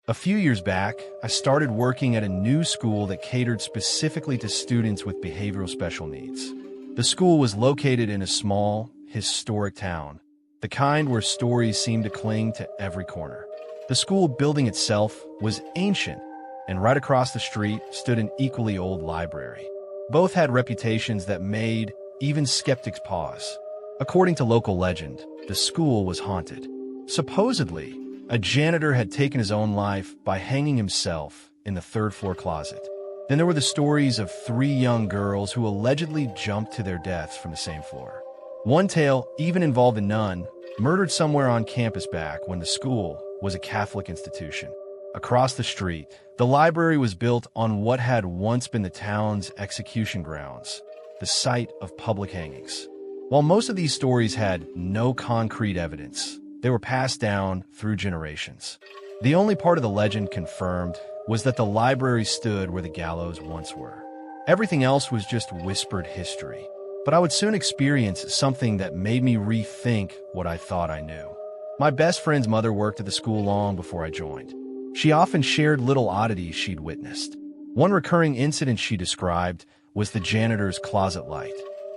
A few years back, I started working at a new school that catered specifically to students with behavioral special needs. The school was located in a small, historic town, the kind where stories seem to cling to every corner. The school building itself was ancient, and right across the street stood an equally old library. Both had reputations that made even skeptics pause. According to local legend, the school was haunted. Supposedly, a janitor had taken his own life by hanging himself in the third-floor closet. Then there were the stories of 3 young girls who allegedly jumped to their deaths from the same floor. One tale even involved a nun murdered somewhere on campus back when the school was a Catholic institution. Across the street, the library was built on what had once been the town's execution grounds, the site of public hangings. While most of these stories had no concrete evidence, they were passed down through generations. The only part of the legend confirmed was that the library stood where the gallows once were. Everything else was just whispered history. But I would soon experience something that made me rethink what I thought I knew. My best friend's mother worked at the school long before I joined. She often shared little oddities she'd witnessed. One recurring incident she described was the janitor's closet light.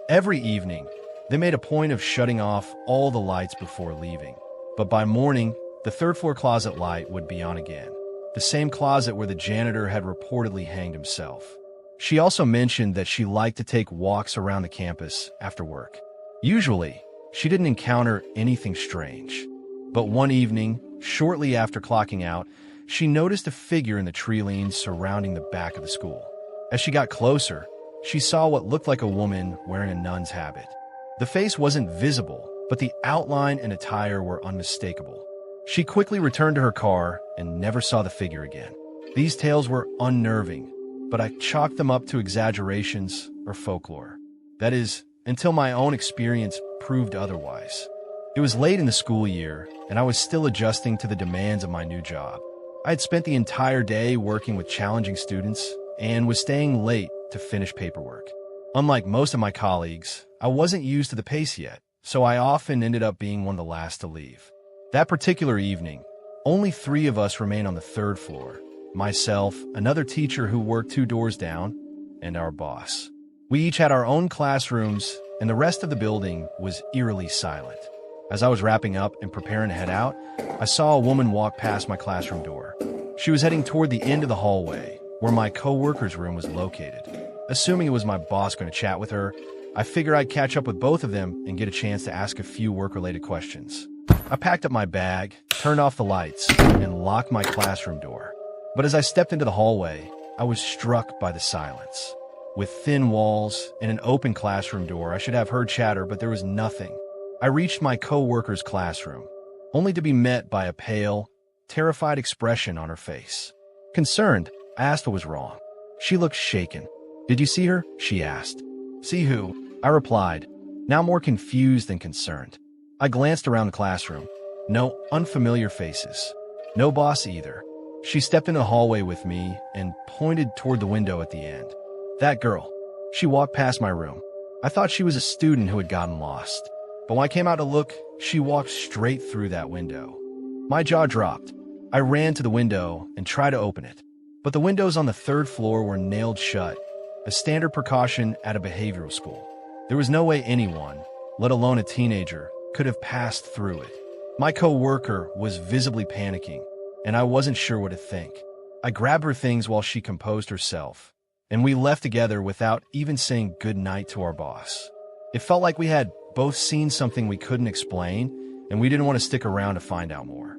Every evening, they made a point of shutting off all the lights before leaving. But by morning, the third-floor closet light would be on again, the same closet where the janitor had reportedly hanged himself. She also mentioned that she liked to take walks around the campus after work. Usually, she didn't encounter anything strange. But one evening, shortly after clocking out, she noticed a figure in the tree limbs surrounding the back of the school. As she got closer, she saw what looked like a woman wearing a nun's habit. The face wasn't visible, but the outline and attire were unmistakable. She quickly returned to her car and never saw the figure again. These tales were unnerving, but I chalked them up to exaggerations or folklore. That is, until my own experience proved otherwise. It was late in the school year, and I was still adjusting to the demands of my new job. I had spent the entire day working with challenging students and was staying late to finish paperwork. Unlike most of my colleagues, I wasn't used to the pace yet, so I often ended up being one of the last to leave. That particular evening, only 3 of us remained on the 3rd floor. Myself, another teacher who worked 2 doors down, and our boss. We each had our own classrooms, and the rest of the building was eerily silent. As I was wrapping up and preparing to head out, I saw a woman walk past my classroom door. She was heading toward the end of the hallway, where my co-worker's room was located. Assuming it was my boss going to chat with her, I figured I'd catch up with both of them and get a chance to ask a few work-related questions. I packed up my bag, turned off the lights, and locked my classroom door. But as I stepped into the hallway, I was struck by the silence. With thin walls and an open classroom door, I should have heard chatter, but there was nothing. I reached my co-worker's classroom, only to be met by a pale, terrified expression on her face. Concerned, I asked what was wrong. She looked shaken. "Did you see her?" she asked. "See who?" I replied, now more confused than concerned. I glanced around the classroom. No unfamiliar faces. No boss either. She stepped into the hallway with me and pointed toward the window at the end. "That girl." She walked past my room. I thought she was a student who had gotten lost. But when I came out to look, she walked straight through that window. My jaw dropped. I ran to the window and tried to open it. But the windows on the 3rd floor were nailed shut, a standard precaution at a behavioral school. There was no way anyone, let alone a teenager, could have passed through it. My co-worker was visibly panicking, and I wasn't sure what to think. I grabbed her things while she composed herself, and we left together without even saying goodnight to our boss. It felt like we had both seen something we couldn't explain, and we didn't want to stick around to find out more.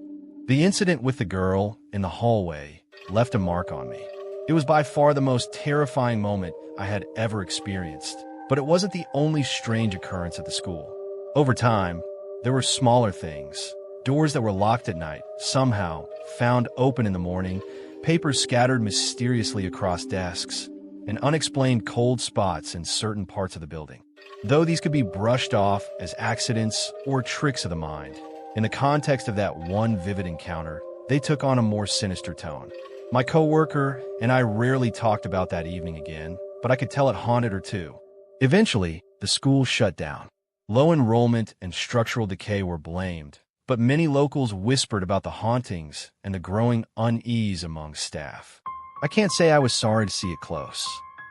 The incident with the girl in the hallway left a mark on me. It was by far the most terrifying moment I had ever experienced, but it wasn't the only strange occurrence at the school. Over time, there were smaller things. Doors that were locked at night, somehow found open in the morning, papers scattered mysteriously across desks, and unexplained cold spots in certain parts of the building. Though these could be brushed off as accidents or tricks of the mind, in the context of that one vivid encounter, they took on a more sinister tone. My coworker and I rarely talked about that evening again, but I could tell it haunted her too. Eventually, the school shut down. Low enrollment and structural decay were blamed, but many locals whispered about the hauntings and the growing unease among staff. I can't say I was sorry to see it close.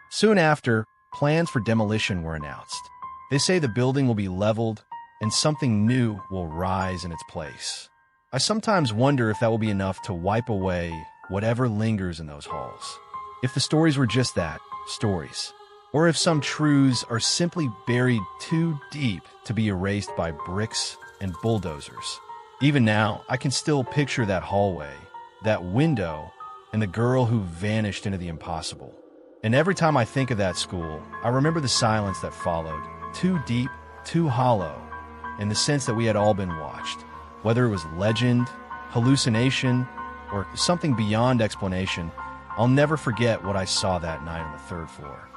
Soon after, plans for demolition were announced. They say the building will be leveled and something new will rise in its place. I sometimes wonder if that will be enough to wipe away whatever lingers in those halls. If the stories were just that, stories. Or if some truths are simply buried too deep to be erased by bricks and bulldozers. Even now, I can still picture that hallway, that window, and the girl who vanished into the impossible. And every time I think of that school, I remember the silence that followed, too deep, too hollow, in the sense that we had all been watched. Whether it was legend, hallucination, or something beyond explanation, I'll never forget what I saw that night on the third floor.